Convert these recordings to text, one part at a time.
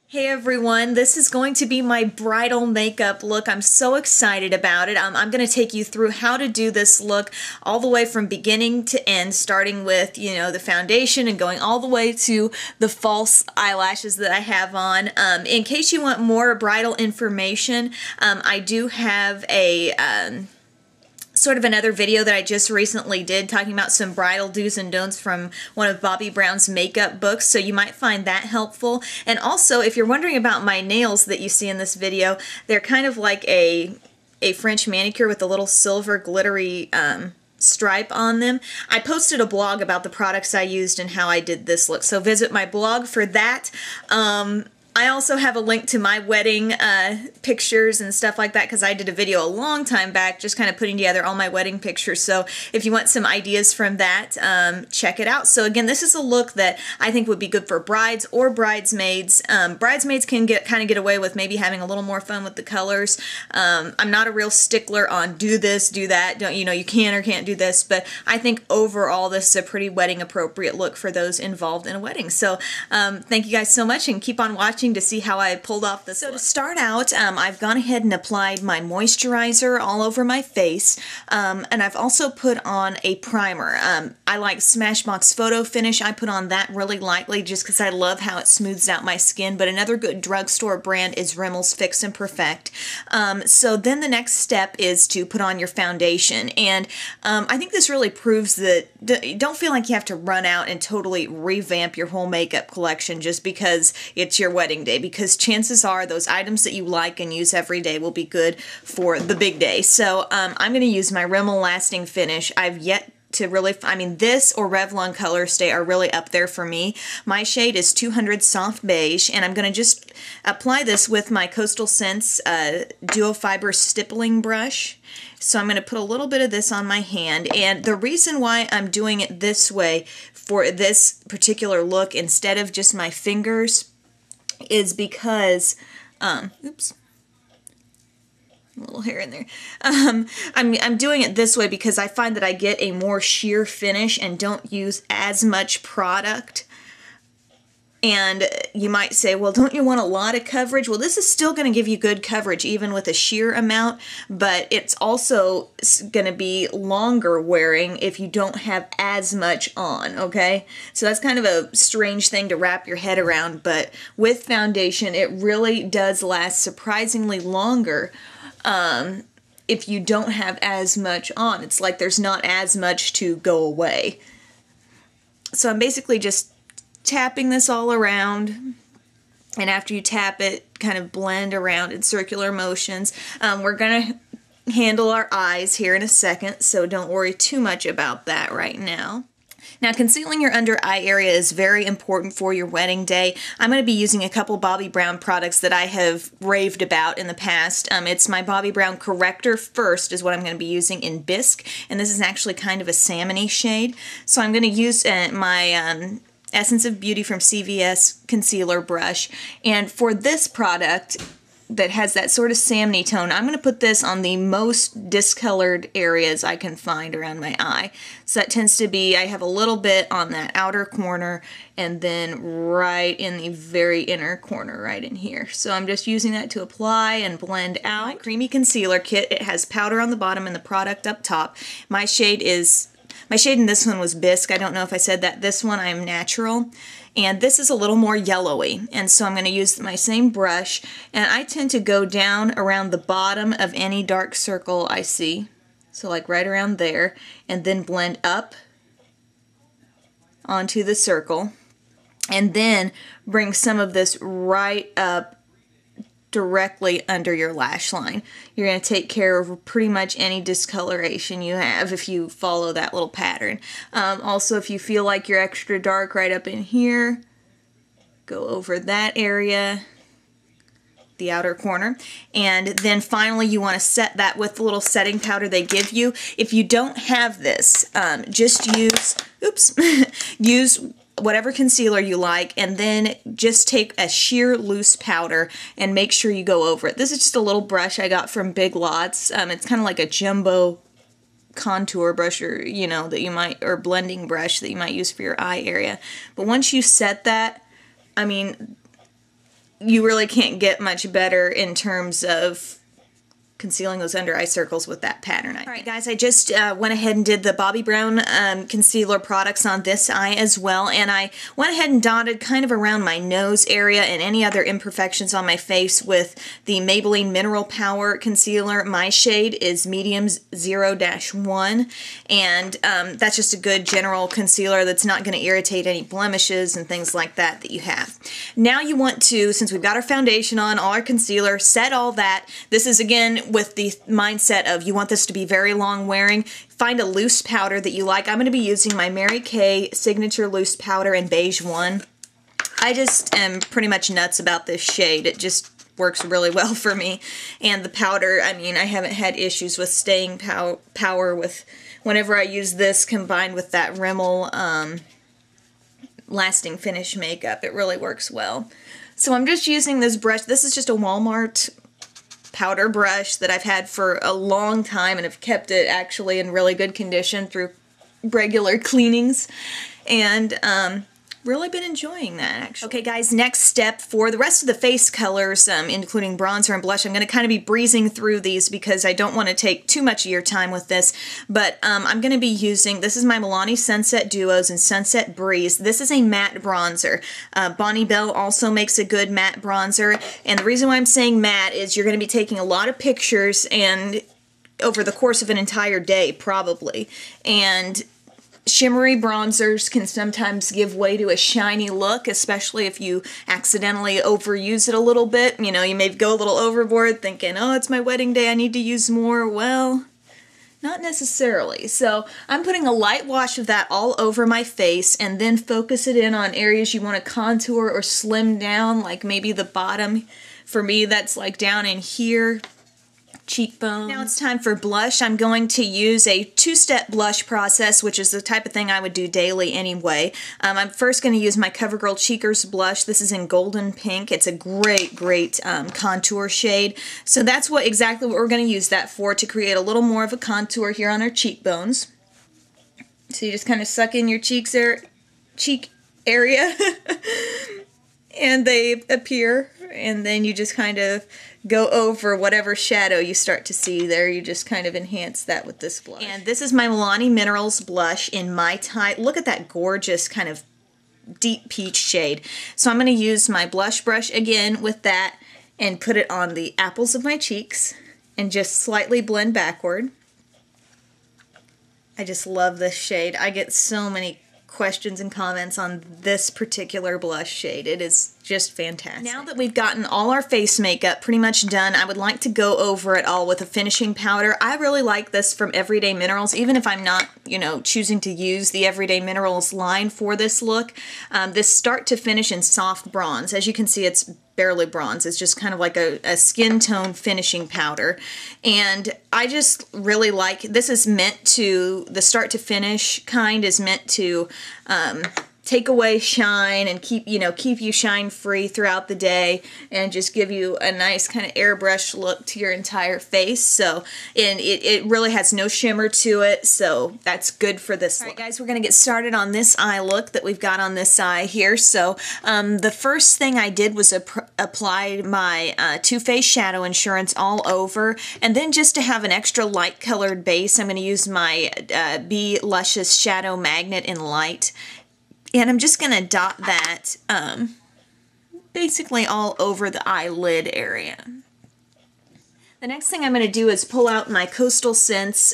Hey everyone, this is going to be my bridal makeup look. I'm so excited about it. I'm going to take you through how to do this look all the way from beginning to end, starting with, the foundation and going all the way to the false eyelashes that I have on. In case you want more bridal information, I do have a sort of another video that I just recently did talking about some bridal do's and don'ts from one of Bobbi Brown's makeup books, so you might find that helpful. And also, if you're wondering about my nails that you see in this video, they're kind of like a French manicure with a little silver glittery stripe on them. I posted a blog about the products I used and how I did this look, so visit my blog for that. I also have a link to my wedding pictures and stuff like that because I did a video a long time back just kind of putting together all my wedding pictures. So if you want some ideas from that, check it out. So again, this is a look that I think would be good for brides or bridesmaids. Bridesmaids can kind of get away with maybe having a little more fun with the colors. I'm not a real stickler on do this, do that. Don't you can or can't do this, but I think overall this is a pretty wedding appropriate look for those involved in a wedding. So thank you guys so much and keep on watching to see how I pulled off this look. To start out, I've gone ahead and applied my moisturizer all over my face, and I've also put on a primer. I like Smashbox Photofinish. I put on that really lightly just because I love how it smooths out my skin, but another good drugstore brand is Rimmel's Fix and Perfect. So then the next step is to put on your foundation, and I think this really proves that don't feel like you have to run out and totally revamp your whole makeup collection just because it's your wedding day, because chances are those items that you like and use every day will be good for the big day. So I'm going to use my Rimmel Lasting Finish. I've yet to really, this or Revlon Colorstay are really up there for me. My shade is 200 Soft Beige, and I'm going to just apply this with my Coastal Scents Duo Fiber Stippling Brush. So I'm going to put a little bit of this on my hand, and the reason why I'm doing it this way for this particular look instead of just my fingers is because, oops, a little hair in there. I'm doing it this way because I find that I get a more sheer finish and don't use as much product. And you might say, well, don't you want a lot of coverage? Well, this is still going to give you good coverage even with a sheer amount, but it's also going to be longer wearing if you don't have as much on, okay? So that's kind of a strange thing to wrap your head around, but with foundation, it really does last surprisingly longer if you don't have as much on. It's like there's not as much to go away. So I'm basically just tapping this all around, and after you tap it, kind of blend around in circular motions. We're going to handle our eyes here in a second, so don't worry too much about that right now. Now, concealing your under eye area is very important for your wedding day. I'm going to be using a couple Bobbi Brown products that I have raved about in the past. It's my Bobbi Brown Corrector First is what I'm going to be using in Bisque, and this is actually kind of a salmon-y shade. So I'm going to use my Essence of Beauty from CVS concealer brush, and for this product that has that sort of salmon-y tone, I'm going to put this on the most discolored areas I can find around my eye. So that tends to be, I have a little bit on that outer corner and then right in the very inner corner right in here. So I'm just using that to apply and blend out. My creamy concealer kit, it has powder on the bottom and the product up top. My shade in this one was Bisque. I don't know if I said that. This one I'm Natural. And this is a little more yellowy. And so I'm going to use my same brush. And I tend to go down around the bottom of any dark circle I see. So like right around there. And then blend up onto the circle. And then bring some of this right up directly under your lash line. You're going to take care of pretty much any discoloration you have if you follow that little pattern. Also, if you feel like you're extra dark right up in here, go over that area, the outer corner, and then finally you want to set that with the little setting powder they give you. If you don't have this, just use, use whatever concealer you like, and then just take a sheer loose powder and make sure you go over it. This is just a little brush I got from Big Lots. It's kind of like a jumbo contour brush, or that you might, or blending brush that you might use for your eye area. But once you set that, you really can't get much better in terms of concealing those under eye circles with that pattern. Alright guys, I just went ahead and did the Bobbi Brown concealer products on this eye as well, and I went ahead and dotted kind of around my nose area and any other imperfections on my face with the Maybelline Mineral Power Concealer. My shade is Medium 0-1, and that's just a good general concealer that's not going to irritate any blemishes and things like that that you have. Now you want to, since we've got our foundation on, all our concealer, set all that. This is again with the mindset of you want this to be very long wearing. Find a loose powder that you like. I'm going to be using my Mary Kay Signature Loose Powder in Beige 1. I just am pretty much nuts about this shade. It just works really well for me. And the powder, I mean, I haven't had issues with staying power with whenever I use this combined with that Rimmel Lasting Finish makeup. It really works well. So I'm just using this brush. This is just a Walmart powder brush that I've had for a long time and have kept it actually in really good condition through regular cleanings, and really been enjoying that actually. Okay guys, next step for the rest of the face colors, including bronzer and blush, I'm going to kind of be breezing through these because I don't want to take too much of your time with this, but I'm going to be using, this is my Milani Sunset Duos and Sunset Breeze. This is a matte bronzer. Bonnie Bell also makes a good matte bronzer, and the reason why I'm saying matte is you're going to be taking a lot of pictures and over the course of an entire day probably, and shimmery bronzers can sometimes give way to a shiny look, especially if you accidentally overuse it a little bit. You know, you may go a little overboard thinking, oh, it's my wedding day, I need to use more. Well, not necessarily. So I'm putting a light wash of that all over my face and then focus it in on areas you want to contour or slim down, like maybe the bottom. For me, that's like down in here. Cheekbone. Now it's time for blush. I'm going to use a two-step blush process, which is the type of thing I would do daily anyway. I'm first going to use my CoverGirl Cheekers blush. This is in Golden Pink. It's a great contour shade. So that's exactly what we're going to use that for, to create a little more of a contour here on our cheekbones. So you just kind of suck in your cheek area and they appear, and then you just kind of go over whatever shadow you start to see there. You just kind of enhance that with this blush. And this is my Milani Minerals blush in Mai Tai. Look at that gorgeous kind of deep peach shade. So I'm going to use my blush brush again with that and put it on the apples of my cheeks and just slightly blend backward. I just love this shade. I get so many questions and comments on this particular blush shade. It is just fantastic. Now that we've gotten all our face makeup pretty much done, I would like to go over it all with a finishing powder. I really like this from Everyday Minerals, even if I'm not, you know, choosing to use the Everyday Minerals line for this look. This Start to Finish in Soft Bronze. As you can see, it's barely bronze. It's just kind of like a skin tone finishing powder. And I just really like, this is meant to, the Start to Finish kind is meant to take away shine and keep you shine free throughout the day and just give you a nice kind of airbrush look to your entire face. So, and it really has no shimmer to it, so that's good for this look. Alright guys, we're going to get started on this eye look that we've got on this eye here. So the first thing I did was apply my Too Faced Shadow Insurance all over, and then just to have an extra light colored base, I'm going to use my Be Luscious Shadow Magnet in Light. And I'm just going to dot that basically all over the eyelid area. The next thing I'm going to do is pull out my Coastal Scents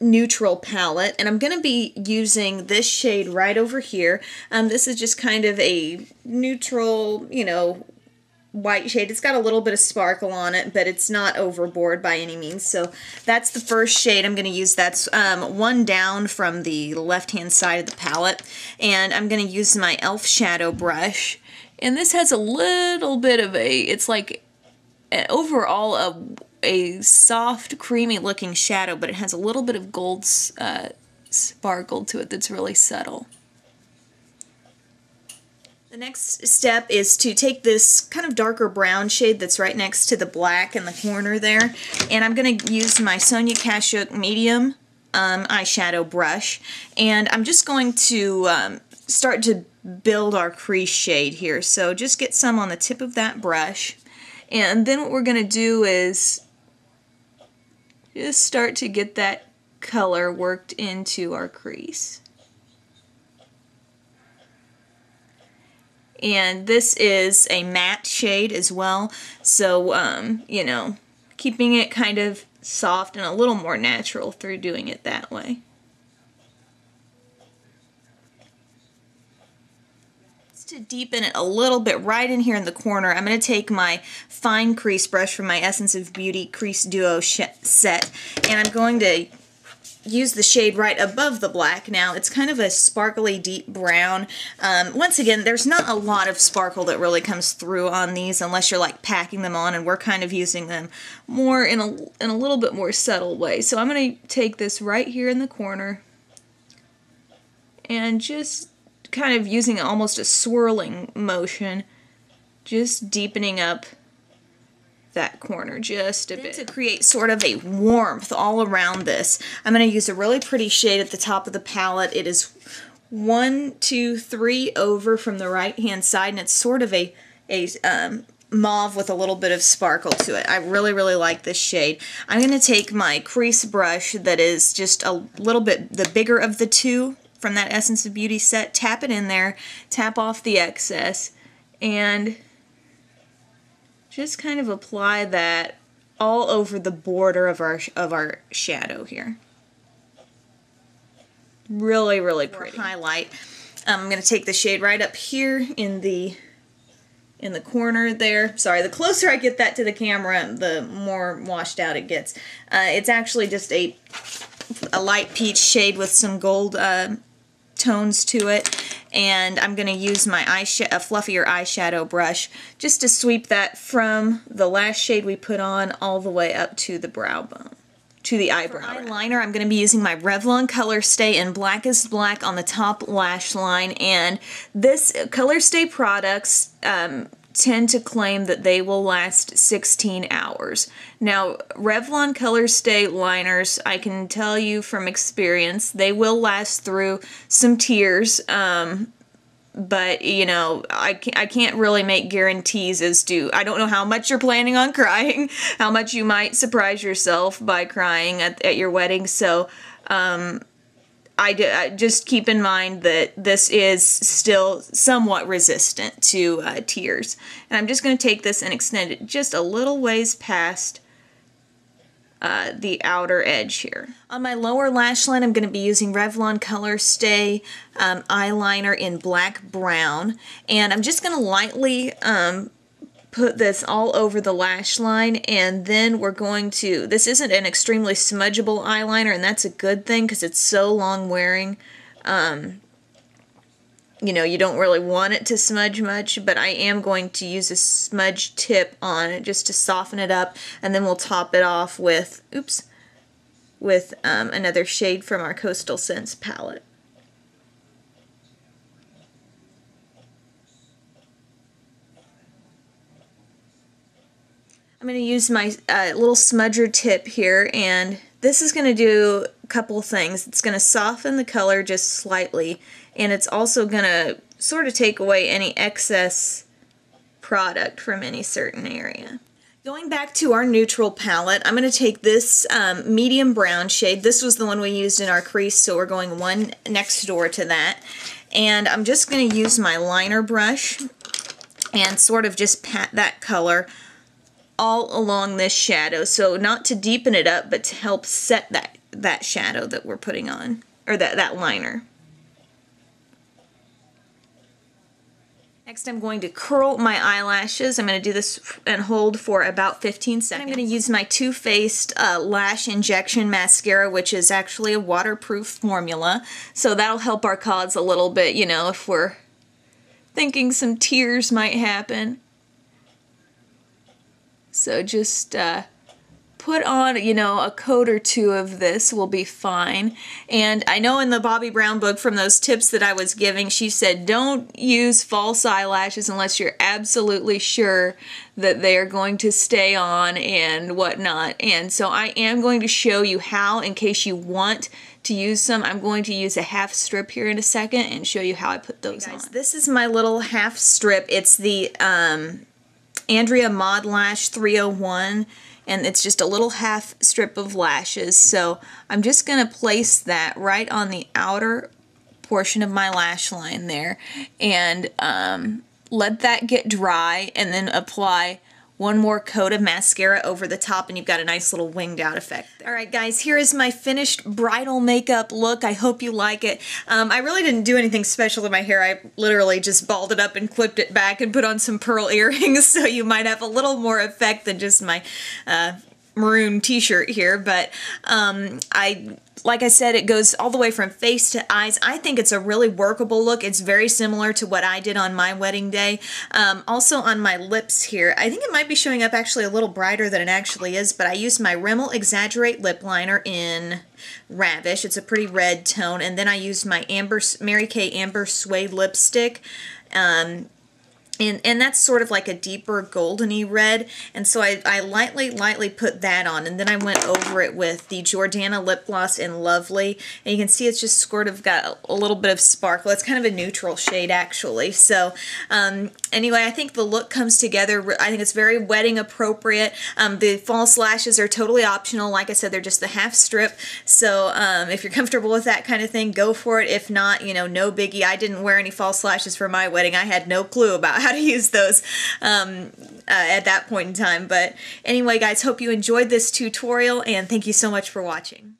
neutral palette, and I'm going to be using this shade right over here. This is just kind of a neutral, you know, white shade. It's got a little bit of sparkle on it, but it's not overboard by any means. So that's the first shade I'm going to use. That's one down from the left-hand side of the palette. And I'm going to use my e.l.f. shadow brush. And this has a little bit of it's like overall a soft, creamy looking shadow, but it has a little bit of gold sparkle to it that's really subtle. The next step is to take this kind of darker brown shade that's right next to the black in the corner there, and I'm going to use my Sonia Kashuk medium eyeshadow brush, and I'm just going to start to build our crease shade here. So just get some on the tip of that brush. And then what we're going to do is just start to get that color worked into our crease. And this is a matte shade as well, so you know, keeping it kind of soft and a little more natural through doing it that way. To deepen it a little bit right in here in the corner, I'm going to take my fine crease brush from my Essence of Beauty Crease Duo set, and I'm going to use the shade right above the black. Now it's kind of a sparkly deep brown. Once again, there's not a lot of sparkle that really comes through on these unless you're like packing them on, and we're kind of using them more in a little bit more subtle way. So I'm going to take this right here in the corner and just kind of using almost a swirling motion, just deepening up that corner just a bit. To create sort of a warmth all around this, I'm going to use a really pretty shade at the top of the palette. It is 1, 2, 3 over from the right hand side, and it's sort of a mauve with a little bit of sparkle to it. I really, really like this shade. I'm going to take my crease brush that is just a little bit the bigger of the two from that Essence of Beauty set, tap it in there, tap off the excess, and just kind of apply that all over the border of our shadow here. Really, really pretty. Highlight. I'm going to take the shade right up here in the corner there. Sorry, the closer I get that to the camera, the more washed out it gets. It's actually just a light peach shade with some gold tones to it, and I'm going to use my a fluffier eyeshadow brush just to sweep that from the last shade we put on all the way up to the brow bone, to the eyebrow. For eyeliner, I'm going to be using my Revlon Colorstay in Blackest Black on the top lash line, and this Colorstay products tend to claim that they will last 16 hours. Now, Revlon Colorstay liners, I can tell you from experience, they will last through some tears, but, you know, I can't really make guarantees as to, I don't know how much you're planning on crying, how much you might surprise yourself by crying at your wedding, so, I just keep in mind that this is still somewhat resistant to tears. And I'm just going to take this and extend it just a little ways past the outer edge here. On my lower lash line, I'm going to be using Revlon Colorstay eyeliner in black brown. And I'm just going to lightly put this all over the lash line, and then we're going to, this isn't an extremely smudgeable eyeliner, and that's a good thing because it's so long wearing. You know, you don't really want it to smudge much, but I am going to use a smudge tip on it just to soften it up, and then we'll top it off with, another shade from our Coastal Scents palette. I'm going to use my little smudger tip here, and this is going to do a couple things. It's going to soften the color just slightly, and it's also going to sort of take away any excess product from any certain area. Going back to our neutral palette, I'm going to take this medium brown shade. This was the one we used in our crease, so we're going one next door to that. And I'm just going to use my liner brush and sort of just pat that color all along this shadow, so not to deepen it up, but to help set that shadow that we're putting on, or that liner. Next, I'm going to curl my eyelashes. I'm going to do this and hold for about 15 seconds. I'm going to use my Too Faced Lash Injection Mascara, which is actually a waterproof formula, so that'll help our cause a little bit, you know, if we're thinking some tears might happen. So just put on, you know, a coat or two of this will be fine. And I know in the Bobbi Brown book, from those tips that I was giving, she said don't use false eyelashes unless you're absolutely sure that they are going to stay on and whatnot. And so I am going to show you how, in case you want to use some. I'm going to use a half strip here in a second and show you how I put those on. This is my little half strip. It's the Andrea Mod Lash 301, and it's just a little half strip of lashes. So I'm just going to place that right on the outer portion of my lash line there, and let that get dry, and then apply one more coat of mascara over the top, and you've got a nice little winged out effect there. Alright guys, here is my finished bridal makeup look. I hope you like it. I really didn't do anything special to my hair. I literally just balled it up and clipped it back and put on some pearl earrings, so you might have a little more effect than just my maroon t-shirt here. But like I said, it goes all the way from face to eyes. I think it's a really workable look. It's very similar to what I did on my wedding day. Also on my lips here, I think it might be showing up actually a little brighter than it actually is, but I used my Rimmel Exaggerate Lip Liner in Ravish. It's a pretty red tone. And then I used my Mary Kay Amber Suede Lipstick. And that's sort of like a deeper goldeny red, and so I lightly put that on, and then I went over it with the Jordana Lip Gloss in Lovely, and you can see it's just sort of got a little bit of sparkle. It's kind of a neutral shade actually. So anyway, I think the look comes together. I think it's very wedding appropriate. The false lashes are totally optional. Like I said, they're just the half strip, so if you're comfortable with that kind of thing, go for it. If not, you know, no biggie. I didn't wear any false lashes for my wedding. I had no clue about how to use those at that point in time. But anyway guys, hope you enjoyed this tutorial, and thank you so much for watching.